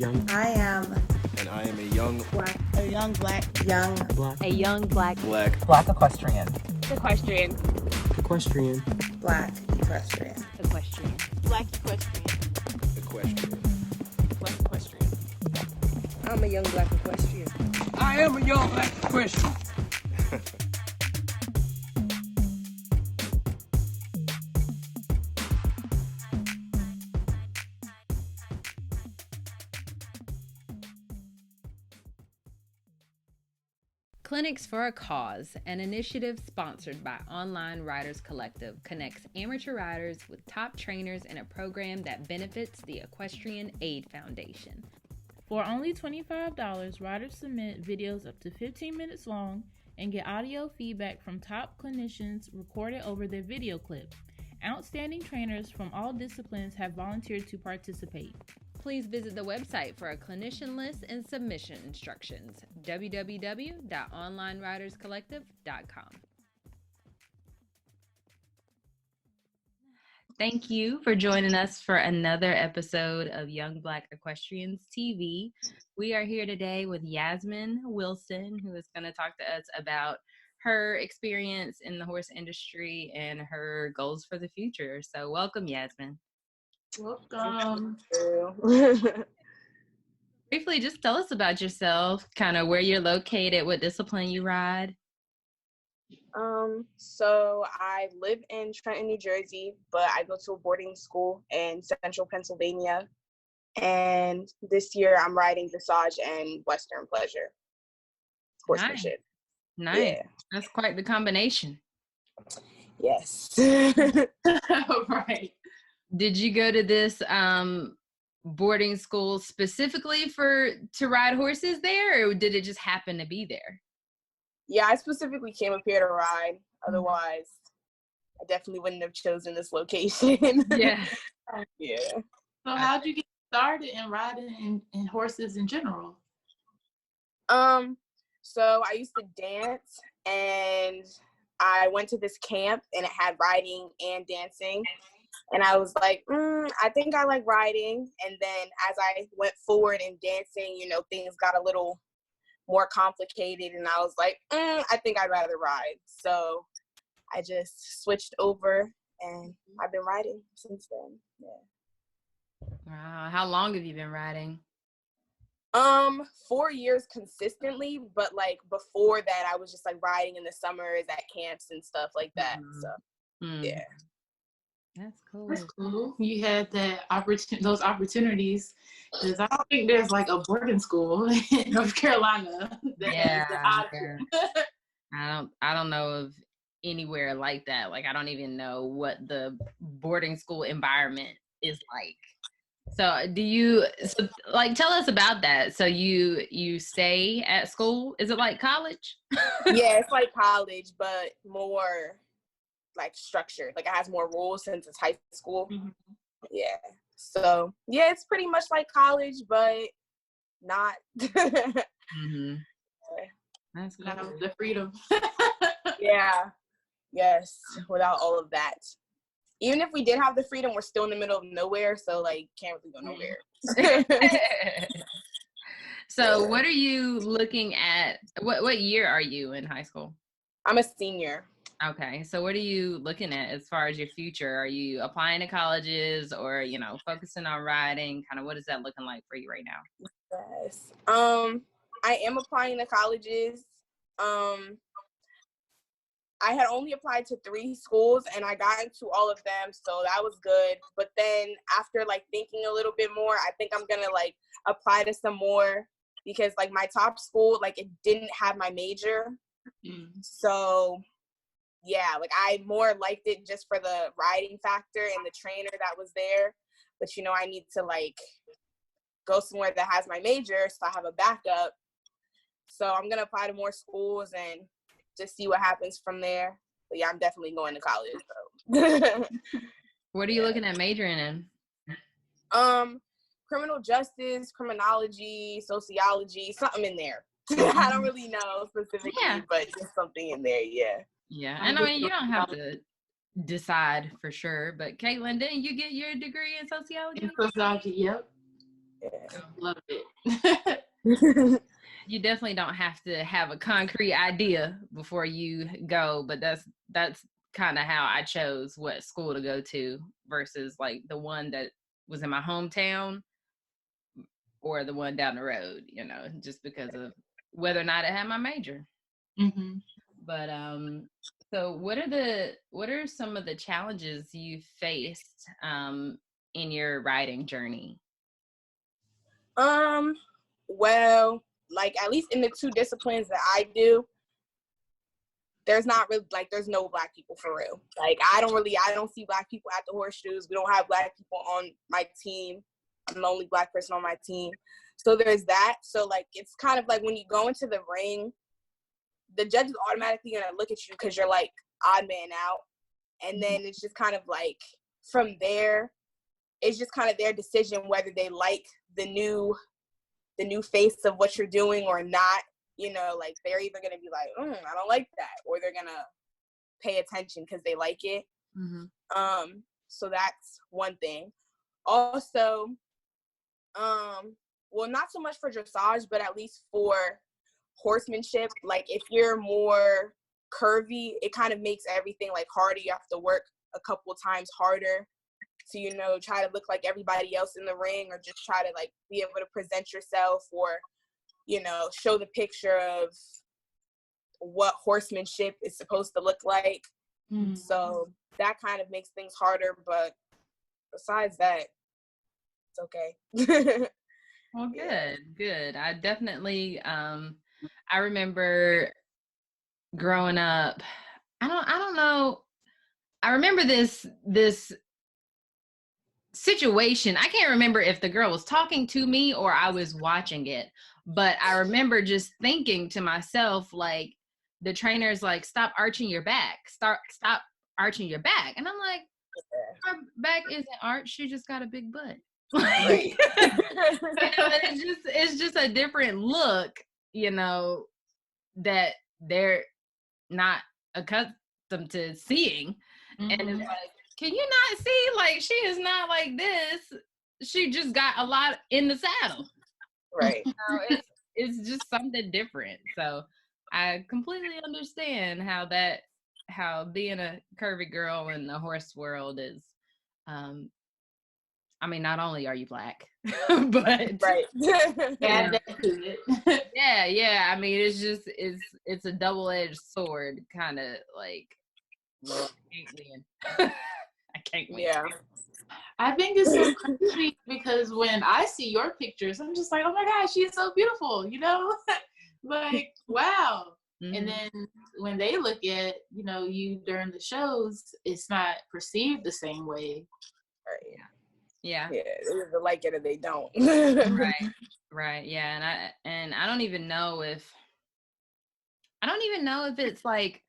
Young. I am. And I am a young Black. A young black. Young. Black. A young black. Black equestrian. Equestrian. Equestrian. Black equestrian. Equestrian. Black equestrian. equestrian. Black equestrian. I'm a young black equestrian. I am a young black equestrian. Clinics for a Cause, an initiative sponsored by Online Riders Collective, connects amateur riders with top trainers in a program that benefits the Equestrian Aid Foundation. For only $25, riders submit videos up to 15 minutes long and get audio feedback from top clinicians recorded over their video clip. Outstanding trainers from all disciplines have volunteered to participate. Please visit the website for a clinician list and submission instructions, www.onlineriderscollective.com. Thank you for joining us for another episode of Young Black Equestrians TV. We are here today with Yazmin Wilson, who is going to talk to us about her experience in the horse industry and her goals for the future. So welcome, Yazmin. Welcome. Briefly, just tell us about yourself, kind of where you're located, what discipline you ride. So I live in Trenton, New Jersey, but I go to a boarding school in central Pennsylvania. And this year I'm riding dressage and Western pleasure horsemanship. Nice. Yeah. That's quite the combination. Yes. Right. Did you go to this boarding school specifically to ride horses there, or did it just happen to be there? Yeah, I specifically came up here to ride. Otherwise, I definitely wouldn't have chosen this location. Yeah. Yeah. So how'd you get started in riding and horses in general? So I used to dance, and I went to this camp, and it had riding and dancing. And I was like, I think I like riding. And then as I went forward in dancing, things got a little more complicated. And I was like, I think I'd rather ride. So I just switched over, and I've been riding since then. Yeah. Wow. How long have you been riding? 4 years consistently. But like before that, I was just like riding in the summers at camps and stuff like that. So yeah. That's cool. That's cool. You had those opportunities, because I don't think there's like a boarding school in North Carolina. Yeah. I don't know of anywhere like that. Like, I don't even know what the boarding school environment is like. So tell us about that. So you stay at school? Is it like college? Yeah, it's like college, but more like structured. Like, it has more rules since it's high school. Mm-hmm. Yeah. So yeah, it's pretty much like college, but not. Mm-hmm. That's cool. The freedom. Yeah. Yes. Without all of that. Even if we did have the freedom, we're still in the middle of nowhere, so like can't really go nowhere. So what are you looking at? What year are you in high school? I'm a senior. Okay. So what are you looking at as far as your future? Are you applying to colleges, or, focusing on riding? Kind of what is that looking like for you right now? Yes. I am applying to colleges. I had only applied to 3 schools, and I got into all of them, so that was good. But then after like thinking a little bit more, I think I'm gonna like apply to some more, because like my top school, like, it didn't have my major. So yeah, like I more liked it just for the riding factor and the trainer that was there. But I need to like go somewhere that has my major, so I have a backup. So I'm gonna apply to more schools and just see what happens from there. But yeah, I'm definitely going to college. So. What are you looking at majoring in? Criminal justice, criminology, sociology, something in there. I don't really know specifically, but just something in there. Yeah. Yeah, and I mean, you don't have to decide for sure. But Caitlin, didn't you get your degree in sociology? In sociology, yep. Love it. You definitely don't have to have a concrete idea before you go, but that's kind of how I chose what school to go to versus like the one that was in my hometown or the one down the road, just because of whether or not it had my major. Mm-hmm. But so what are some of the challenges you faced in your writing journey? Well, like at least in the two disciplines that I do, there's not really there's no Black people for real. Like I don't see Black people at the horseshoes. We don't have Black people on my team. I'm the only Black person on my team. So there's that. So like it's kind of like when you go into the ring, the judge is automatically gonna look at you because you're like odd man out. And then it's just kind of like from there, it's just kind of their decision whether they like the new face of what you're doing or not. Like they're either gonna be like, I don't like that, or they're gonna pay attention because they like it. Mm-hmm. So that's one thing. Also, well, not so much for dressage, but at least for horsemanship. Like if you're more curvy, it kind of makes everything like harder. You have to work a couple times harder to, try to look like everybody else in the ring, or just try to like be able to present yourself, or, show the picture of what horsemanship is supposed to look like. Mm-hmm. So that kind of makes things harder, but besides that, it's okay. Well, good. I definitely, I remember growing up, I don't know. I remember this situation. I can't remember if the girl was talking to me or I was watching it, but I remember just thinking to myself, like, the trainer's like, stop arching your back, stop arching your back. And I'm like, her back isn't arched, she just got a big butt. Like, it's just a different look, that they're not accustomed to seeing. Mm-hmm. And it's like, can you not see, like, she is not like this, she just got a lot in the saddle, right? It's just something different. So I completely understand how being a curvy girl in the horse world is. I mean, not only are you Black, but right. Yeah. I mean, it's a double-edged sword, kind of like. Well, I can't win. Yeah. I think it's so crazy because when I see your pictures, I'm just like, oh my gosh, she's so beautiful, like, wow. Mm-hmm. And then when they look at, you during the shows, it's not perceived the same way. Right. Yeah. Yeah. They either like it or they don't. Right. Yeah. And I don't even know if it's like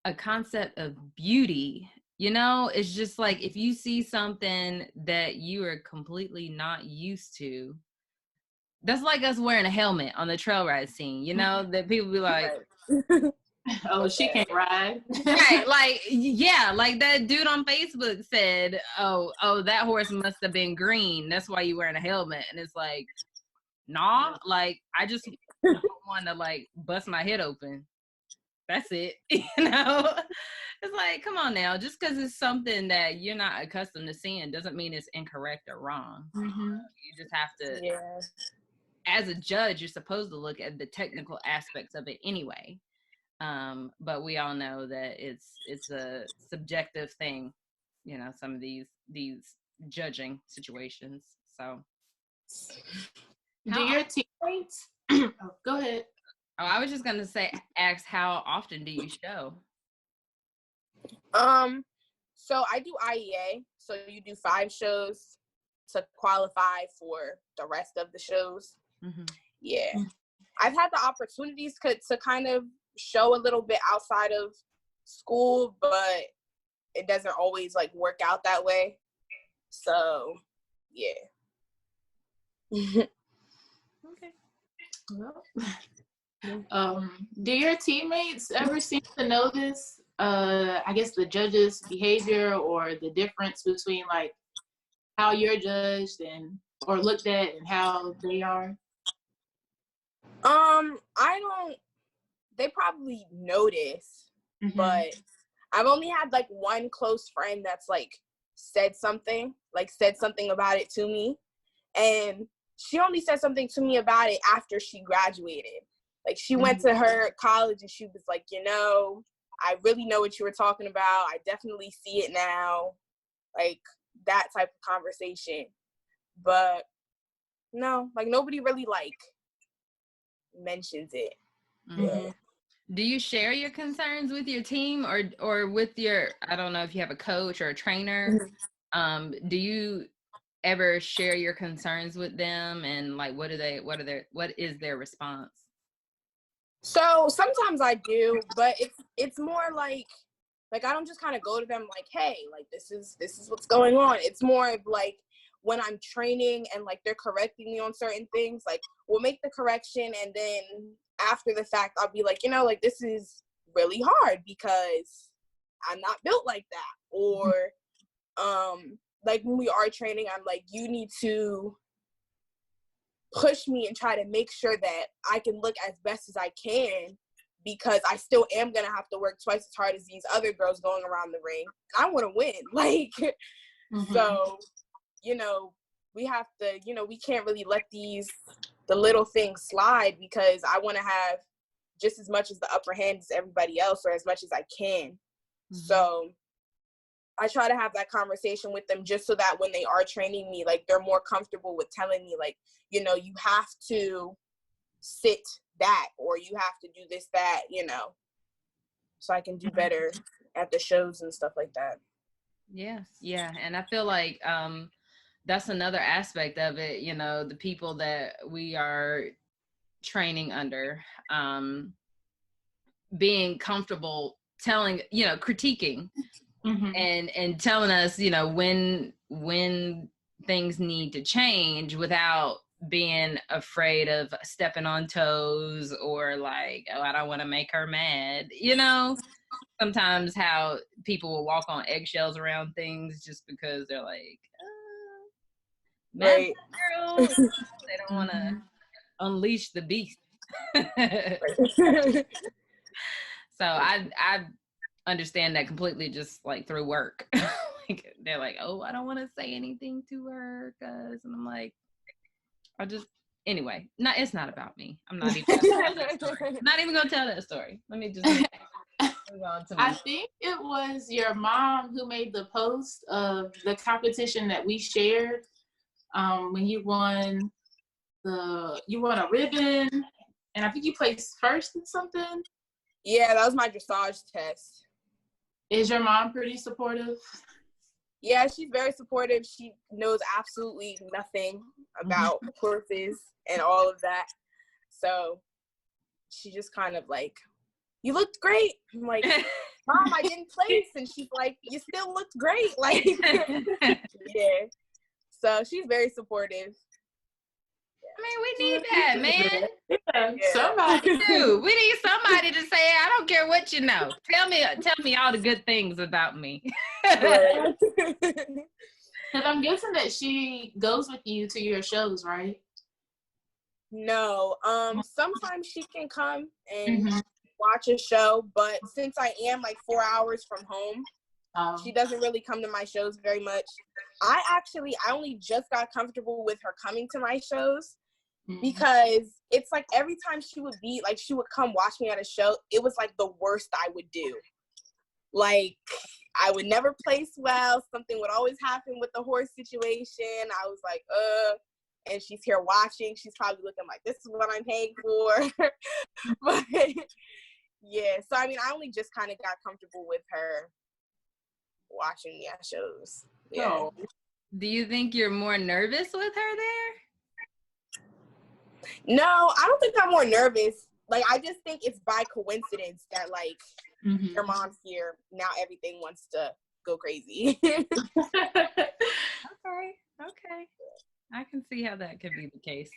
a concept of beauty, it's just like if you see something that you are completely not used to, that's like us wearing a helmet on the trail ride scene, that people be like, oh, she can't ride. Right, like, yeah, like that dude on Facebook said, oh, that horse must have been green, that's why you wearing a helmet. And it's like, nah, like I just want to like bust my head open. That's it. It's like, come on now, just because it's something that you're not accustomed to seeing doesn't mean it's incorrect or wrong. Mm-hmm. You just have to, as a judge, you're supposed to look at the technical aspects of it anyway. But we all know that it's a subjective thing, some of these judging situations. So do your teammates oh, go ahead. Oh, I was just gonna ask how often do you show? So I do IEA, so you do 5 shows to qualify for the rest of the shows. Mm-hmm. Yeah. I've had the opportunities to kind of show a little bit outside of school, but it doesn't always like work out that way. So, yeah. Okay. Well, do your teammates ever seem to notice, I guess, the judge's behavior or the difference between like how you're judged and or looked at and how they are? I don't. They probably notice, but I've only had like one close friend that's like said something about it to me, and she only said something to me about it after she graduated. Like she went to her college and she was like, you know, I really know what you were talking about. I definitely see it now. Like that type of conversation. But no, like nobody really like mentions it. Yeah. Do you share your concerns with your team or with your, I don't know if you have a coach or a trainer? Do you ever share your concerns with them, and like what is their response? So sometimes I do, but it's more like I don't just kind of go to them like, hey, like this is what's going on. It's more of like when I'm training and like they're correcting me on certain things, like we'll make the correction and then after the fact I'll be like, you know, like this is really hard because I'm not built like that. Or like when we are training, I'm like, you need to push me and try to make sure that I can look as best as I can, because I still am going to have to work twice as hard as these other girls going around the ring. I want to win. Like, so, you know, we have to, you know, we can't really let the little things slide, because I want to have just as much as the upper hand as everybody else, or as much as I can. So I try to have that conversation with them just so that when they are training me, like they're more comfortable with telling me like, you know, you have to sit back or you have to do this, that, you know, so I can do better at the shows and stuff like that. Yes. Yeah. And I feel like that's another aspect of it, you know, the people that we are training under, being comfortable telling, you know, critiquing and telling us, you know, when things need to change without being afraid of stepping on toes or like, oh, I don't want to make her mad. You know, sometimes how people will walk on eggshells around things just because they're like, mad girl. They don't want to unleash the beast. So I understand that completely, just like through work. Like, they're like, oh, I don't want to say anything to her and I'm like, anyway, no, it's not about me. I'm not even gonna tell that story. Let me just move on to I think it was your mom who made the post of the competition that we shared when you won a ribbon, and I think you placed first in something. Yeah, that was my dressage test. Is your mom pretty supportive? Yeah, she's very supportive. She knows absolutely nothing about horses and all of that. So she just kind of like, you looked great. I'm like, Mom, I didn't place. And she's like, you still looked great. Like, yeah. So she's very supportive. I mean, we need that, man. Yeah. Somebody do. We need somebody to say, I don't care what you know. Tell me all the good things about me. Because I'm guessing that she goes with you to your shows, right? No. Sometimes she can come and watch a show, but since I am like 4 hours from home, she doesn't really come to my shows very much. I only just got comfortable with her coming to my shows because it's like every time she would come watch me at a show, it was like the worst I would do. Like, I would never place well. Something would always happen with the horse situation. I was like, and she's here watching. She's probably looking like, this is what I'm paying for. But yeah, so I mean, I only just kind of got comfortable with her watching me at shows. Yeah. Oh. Do you think you're more nervous with her there? No, I don't think I'm more nervous. Like, I just think it's by coincidence that like your mom's here. Now everything wants to go crazy. Okay. I can see how that could be the case.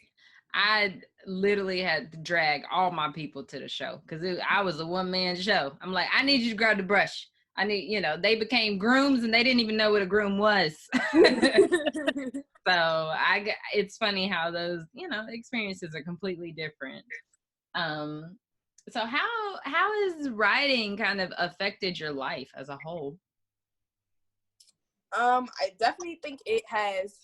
I literally had to drag all my people to the show because I was a one-man show. I'm like, I need you to grab the brush. they became grooms and they didn't even know what a groom was. So it's funny how those, experiences are completely different. So how has riding kind of affected your life as a whole? I definitely think it has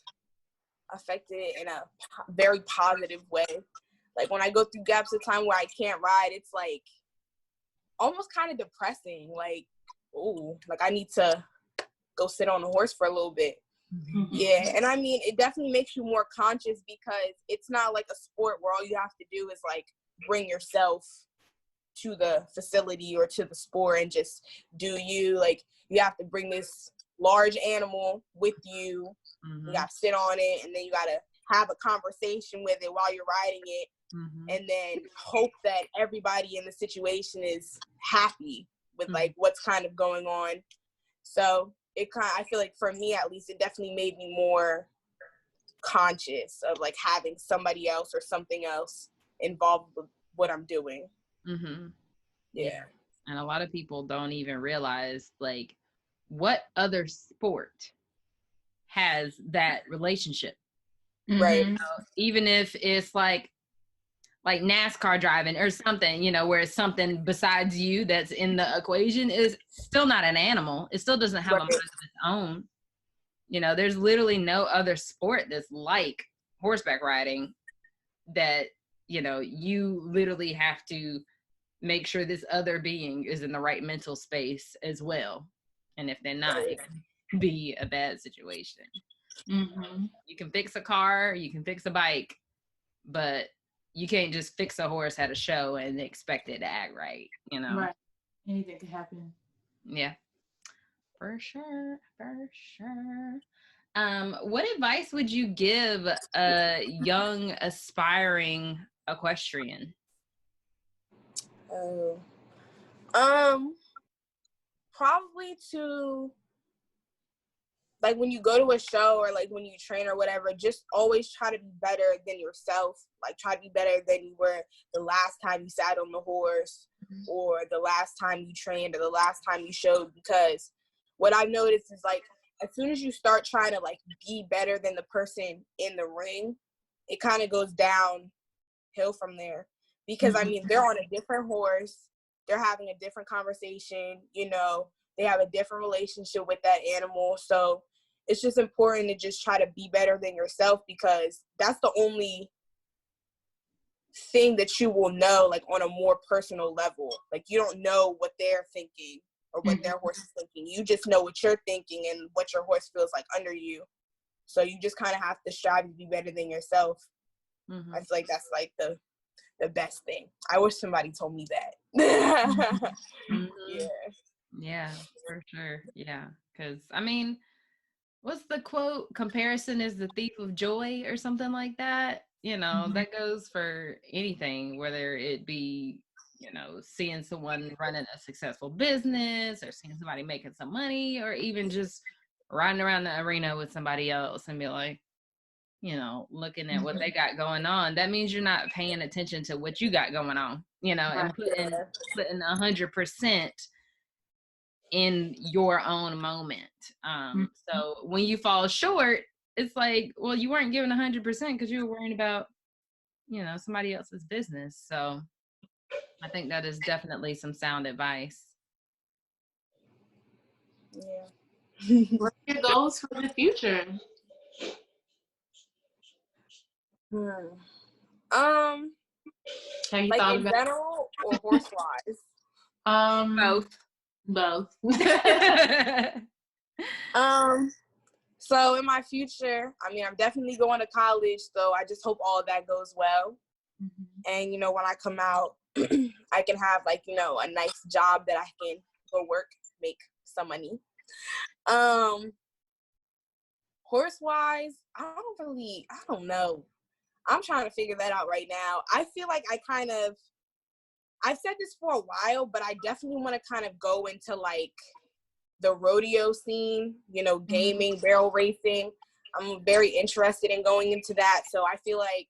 affected it in a very positive way. Like when I go through gaps of time where I can't ride, it's like almost kind of depressing. Like, oh, like I need to go sit on a horse for a little bit. Mm-hmm. Yeah, and I mean, it definitely makes you more conscious because it's not like a sport where all you have to do is like bring yourself to the facility or to the sport and just do you. Like, you have to bring this large animal with you. Mm-hmm. You got to sit on it, and then you got to have a conversation with it while you're riding it, and then hope that everybody in the situation is happy with like what's kind of going on. So I feel like for me at least, it definitely made me more conscious of like having somebody else or something else involved with what I'm doing. Mm-hmm. Yeah. And a lot of people don't even realize like what other sport has that relationship. Right. Even if it's like NASCAR driving or something, where it's something besides you that's in the equation, is still not an animal. It still doesn't have a mind of its own. There's literally no other sport that's like horseback riding that, you literally have to make sure this other being is in the right mental space as well. And if they're not, it can be a bad situation. Mm-hmm. You can fix a car, you can fix a bike, but you can't just fix a horse at a show and expect it to act right, Right. Anything could happen. Yeah, for sure. What advice would you give a young aspiring equestrian? Probably to, like, when you go to a show or like when you train or whatever, just always try to be better than yourself. Like, try to be better than you were the last time you sat on the horse, or the last time you trained, or the last time you showed. Because what I've noticed is, like, as soon as you start trying to like be better than the person in the ring, it kind of goes downhill from there. Because I mean, they're on a different horse, they're having a different conversation, they have a different relationship with that animal. So it's just important to just try to be better than yourself, because that's the only thing that you will know, like, on a more personal level. Like, you don't know what they're thinking or what their horse is thinking. You just know what you're thinking and what your horse feels like under you. So you just kind of have to strive to be better than yourself. I feel like that's like the best thing. I wish somebody told me that. Yeah, for sure. Yeah, because I mean, what's the quote? Comparison is the thief of joy, or something like that. That goes for anything, whether it be, seeing someone running a successful business, or seeing somebody making some money, or even just riding around the arena with somebody else and be like, looking at what they got going on. That means you're not paying attention to what you got going on, and putting 100% in your own moment. So when you fall short, it's like, well, you weren't giving 100% because you were worrying about, somebody else's business. So I think that is definitely some sound advice. Yeah. What are your goals for the future? Have you like thought in about general or horse wise? Both. So in my future, I mean, I'm definitely going to college, so I just hope all of that goes well. And when I come out, I can have like, a nice job that I can go work, make some money. Horse wise, I don't know. I'm trying to figure that out right now. I feel like I've said this for a while, but I definitely want to kind of go into like the rodeo scene, gaming, barrel racing. I'm very interested in going into that. So I feel like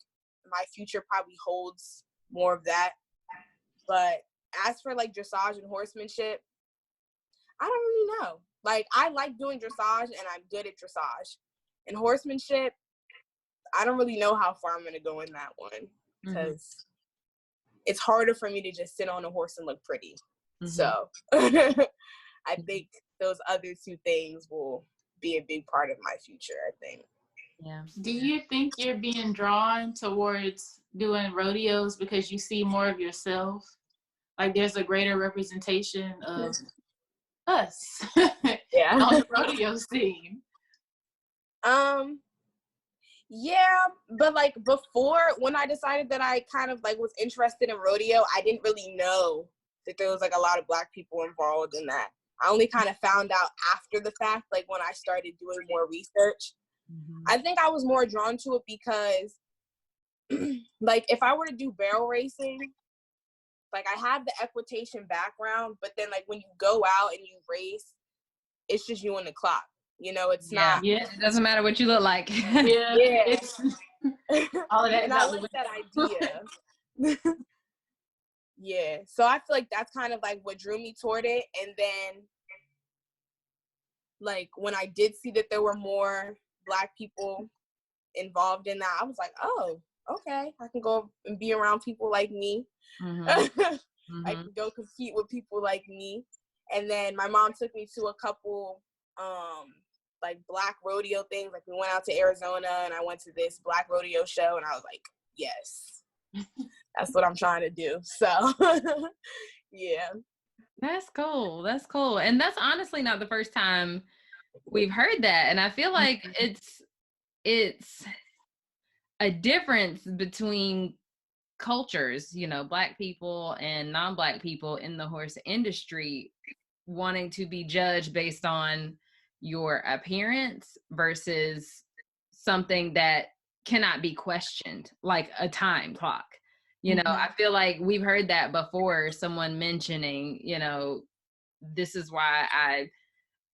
my future probably holds more of that. But as for like dressage and horsemanship, I don't really know. Like, I like doing dressage, and I'm good at dressage. And horsemanship, I don't really know how far I'm going to go in that one, because it's harder for me to just sit on a horse and look pretty. So I think those other two things will be a big part of my future, I think. Yeah. Do you think you're being drawn towards doing rodeos because you see more of yourself? Like there's a greater representation of us Yeah. on the rodeo scene. Yeah, but like before, when I decided that I kind of like was interested in rodeo, I didn't really know that there was like a lot of Black people involved in that. I only kind of found out after the fact, like when I started doing more research. I think I was more drawn to it because like if I were to do barrel racing, like I have the equitation background, but then like when you go out and you race, it's just you and the clock. You know, it's not. Yeah, it doesn't matter what you look like. Yeah. It's all of that. And I like that idea. Yeah. So I feel like that's kind of like what drew me toward it. And then like when I did see that there were more Black people involved in that, I was like, oh, okay, I can go and be around people like me. I can go compete with people like me. And then my mom took me to a couple like Black rodeo things. Like we went out to Arizona and I went to this Black rodeo show and I was like, yes, that's what I'm trying to do. So yeah. That's cool. That's cool. And that's honestly not the first time we've heard that. And I feel like it's a difference between cultures, you know, Black people and non-Black people in the horse industry wanting to be judged based on your appearance versus something that cannot be questioned, like a time clock. You know, I feel like we've heard that before, someone mentioning, you know, this is why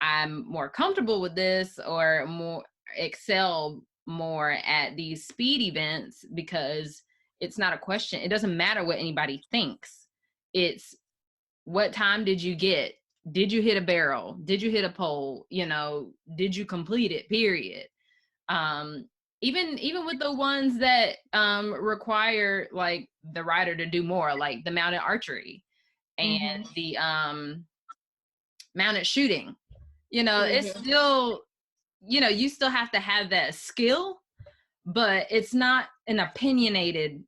I'm more comfortable with this or more excel more at these speed events because it's not a question. It doesn't matter what anybody thinks. It's what time did you get? Did you hit a barrel? Did you hit a pole? You know, did you complete it? Period. Even with the ones that require like the rider to do more, like the mounted archery and the mounted shooting, you know, it's still, you know, you still have to have that skill, but it's not an opinionated,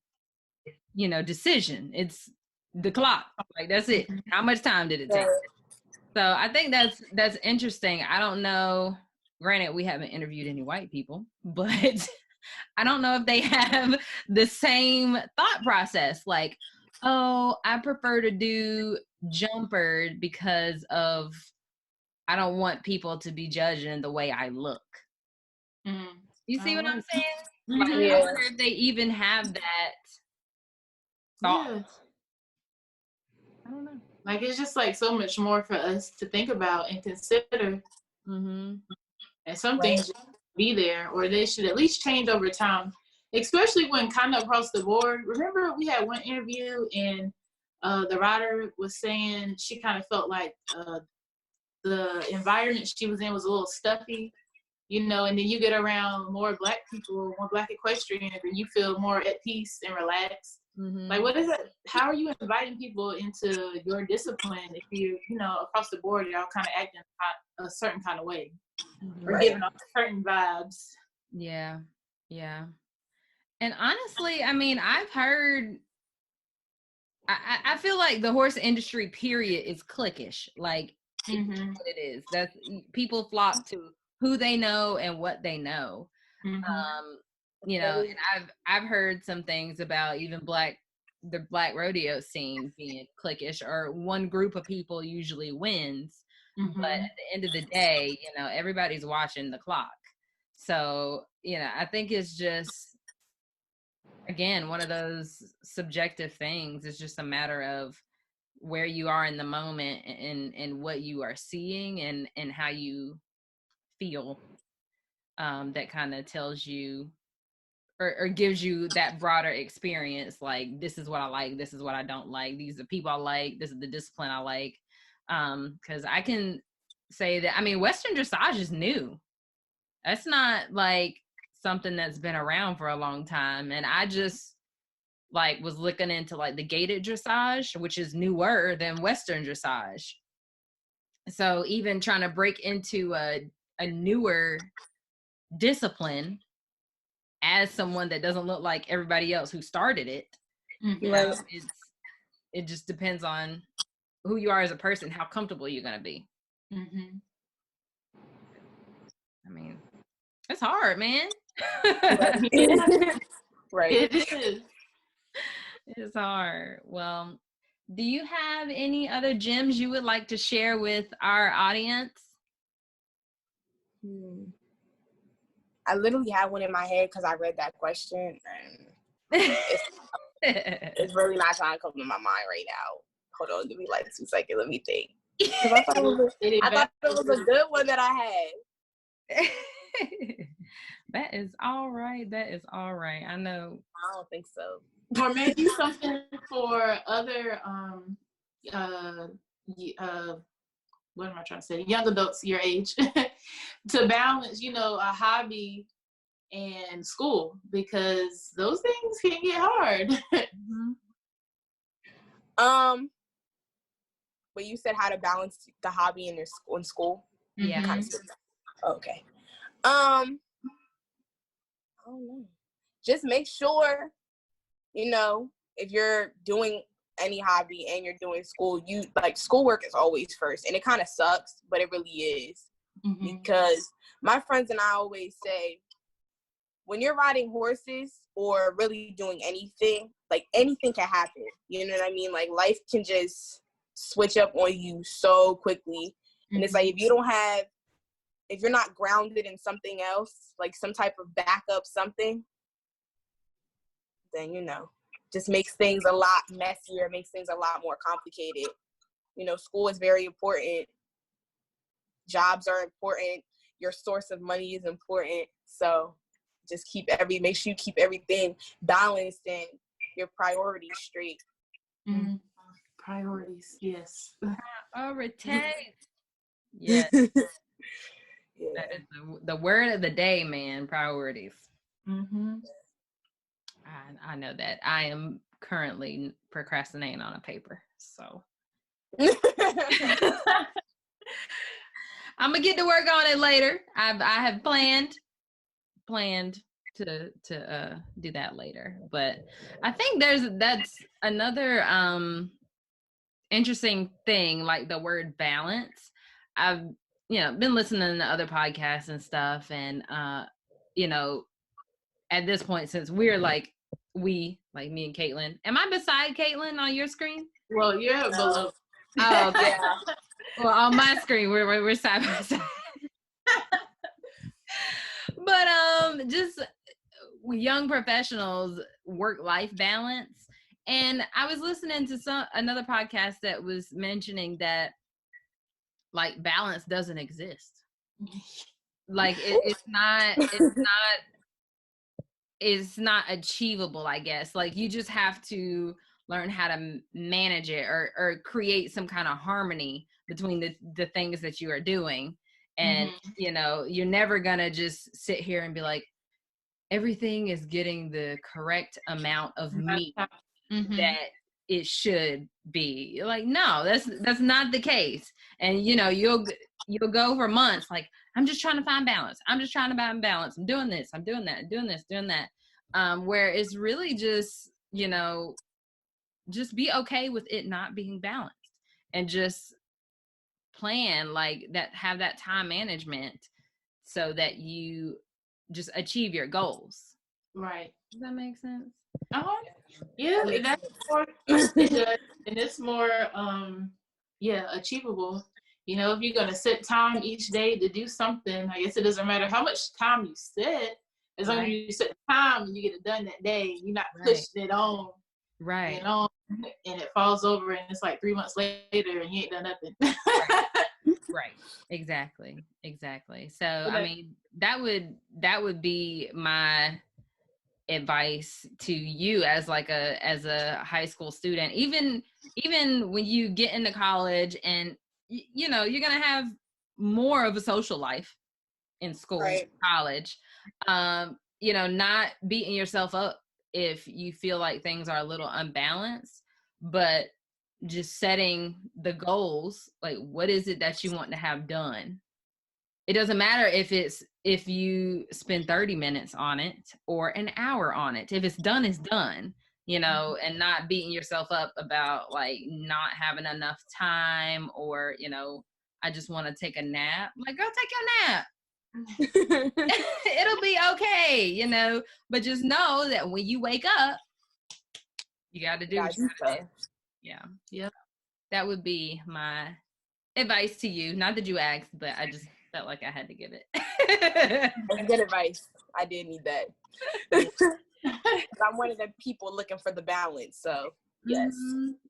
you know, decision. It's the clock. Like that's it. How much time did it take? So I think that's interesting. I don't know. Granted, we haven't interviewed any white people, but I don't know if they have the same thought process. Like, oh, I prefer to do jumper because of I don't want people to be judging the way I look. You see what I'm saying? Like, I wonder if they even have that thought. Yeah. I don't know. Like it's just like so much more for us to think about and consider. And some things should be there, or they should at least change over time, especially when kind of across the board. Remember we had one interview and the rider was saying she kind of felt like the environment she was in was a little stuffy, you know, and then you get around more Black people, more Black equestrians, and you feel more at peace and relaxed. Like, what is it? How are you inviting people into your discipline if you know, across the board, y'all kind of acting a certain kind of way or giving off certain vibes? Yeah. Yeah. And honestly, I mean, I've heard, I feel like the horse industry period is cliquish. Like, it's what it is. That's people flock to who they know and what they know. You know, and I've heard some things about even the Black rodeo scene being cliquish, or one group of people usually wins. But at the end of the day, you know, everybody's watching the clock. So, you know, I think it's just, again, one of those subjective things. It's just a matter of where you are in the moment and what you are seeing and how you feel. That kind of tells you or gives you that broader experience. Like, this is what I like. This is what I don't like. These are the people I like. This is the discipline I like. Because I can say that, I mean, Western dressage is new. That's not like something that's been around for a long time. And I just like was looking into like the gated dressage, which is newer than Western dressage. So even trying to break into a newer discipline as someone that doesn't look like everybody else who started it, you know, it just depends on who you are as a person, how comfortable you're going to be. Mm-hmm. I mean, it's hard, man. Right. It is. It's hard. Well, do you have any other gems you would like to share with our audience? I literally had one in my head because I read that question, and it's really not trying to come to my mind right now. Hold on, give me like 2 seconds. Let me think. Because I thought it was a good one that I had. That is all right. That is all right. I know. I don't think so. Or maybe something for other what am I trying to say? Young adults your age to balance, you know, a hobby and school, because those things can get hard. But you said how to balance the hobby and your school. Yeah. Kind of. Okay. I don't know. Just make sure, you know, if you're doing any hobby and you're doing school, you like schoolwork is always first, and it kind of sucks, but it really is. Because my friends and I always say, when you're riding horses or really doing anything, like anything can happen. You know what I mean? Like life can just switch up on you so quickly. And it's like, if you're not grounded in something else, like some type of backup something, then, you know, just makes things a lot messier, makes things a lot more complicated. You know, school is very important. Jobs are important. Your source of money is important. So just make sure you keep everything balanced and your priorities straight. Priorities, yes. Priorities. Yes. Yeah. That is the word of the day, man. Priorities. I know that. I am currently procrastinating on a paper, so I'm gonna get to work on it later. I have planned to do that later, but I think that's another interesting thing, like the word balance. I've been listening to other podcasts and stuff, and at this point, since we're like me and Caitlin, am I beside Caitlin on your screen? Well, you're below. Oh, okay. Well, on my screen, we're side by side. But just young professionals' work-life balance. And I was listening to another podcast that was mentioning that like balance doesn't exist. Like it's not achievable, I guess. Like you just have to learn how to manage it or create some kind of harmony between the things that you are doing. And, you're never going to just sit here and be like, everything is getting the correct amount of meat that it should be. You're like, no, that's not the case. And, you'll go for months like, I'm just trying to find balance. I'm just trying to find balance. I'm doing this. I'm doing that. Doing this, doing that. Where it's really just, just be okay with it not being balanced and just plan like that, have that time management so that you just achieve your goals. Right. Does that make sense? Yeah, that's more, it does. And it's more, achievable. If you're going to set time each day to do something, I guess it doesn't matter how much time you set, as long as you set time and you get it done that day, you're not pushing it on. Right. And it falls over and it's like 3 months later and you ain't done nothing. Right. Exactly. So, I mean, that would be my advice to you as a high school student, even when you get into college and you're going to have more of a social life in school, Right. college. You know, not beating yourself up if you feel like things are a little unbalanced, but just setting the goals. Like, what is it that you want to have done? It doesn't matter if you spend 30 minutes on it or an hour on it. If it's done, it's done, you know, and not beating yourself up about like not having enough time, or, you know, I just want to take a nap. Like, girl, take your nap. It'll be okay, you know, but just know that when you wake up, you got to do what you gotta do. Yeah. Yep. That would be my advice to you. Not that you asked, but I just felt like I had to give it. That's good advice. I did need that. I'm one of the people looking for the balance, so yes.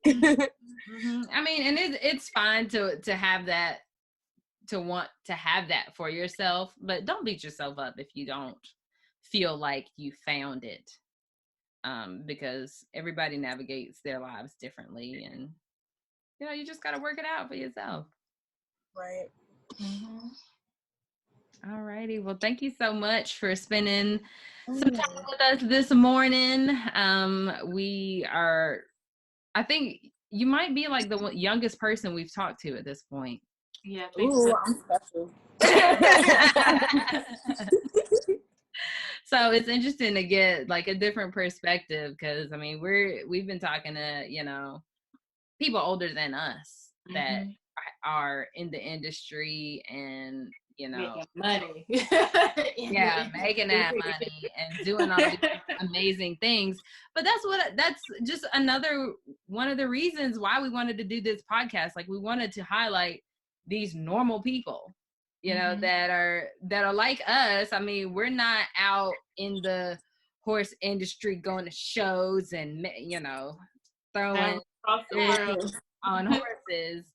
Mm-hmm. I mean, and it's fine to have that, to want to have that for yourself, but don't beat yourself up if you don't feel like you found it, because everybody navigates their lives differently, and you know, you just got to work it out for yourself. Right. All righty. Well, thank you so much for spending some time with us this morning. I think you might be like the youngest person we've talked to at this point. Yeah, I think Ooh, so. I'm special. So it's interesting to get like a different perspective, because I mean, we've been talking to, you know, people older than us that are in the industry and, you know, making money. Yeah, making that money and doing all these amazing things. But that's just another one of the reasons why we wanted to do this podcast. Like, we wanted to highlight these normal people, you know, that are like us. I mean, we're not out in the horse industry going to shows and, you know, throwing Across the world. on horses.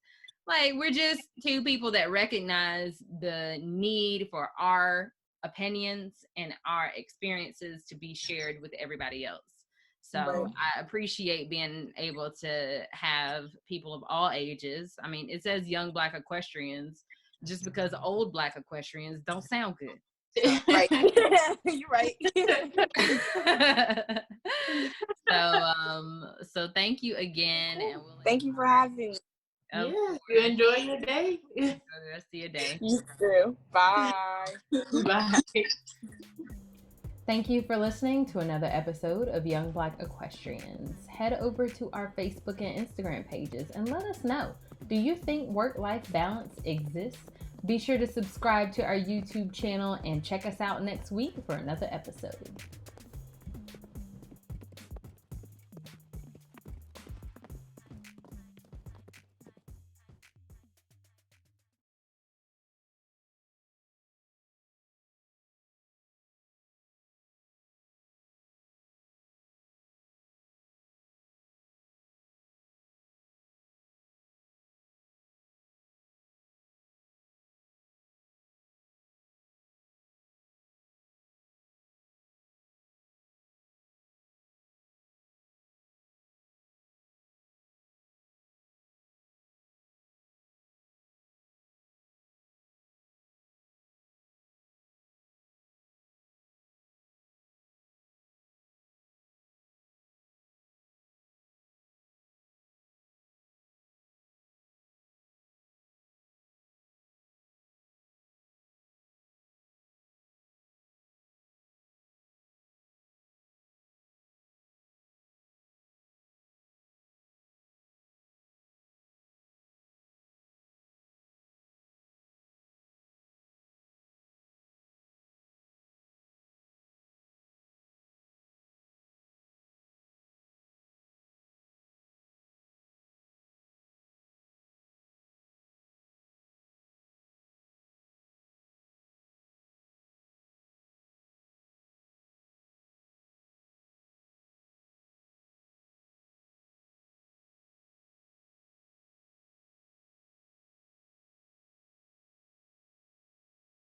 Like, we're just two people that recognize the need for our opinions and our experiences to be shared with everybody else. So I appreciate being able to have people of all ages. I mean, it says young Black equestrians, just because old Black equestrians don't sound good. So. Right. You're right. So thank you again, and Thank you for having me. Yeah, you enjoy your day. Enjoy the rest of your day. You too. Bye. Bye. Thank you for listening to another episode of Young Black Equestrians. Head over to our Facebook and Instagram pages and let us know. Do you think work-life balance exists? Be sure to subscribe to our YouTube channel and check us out next week for another episode.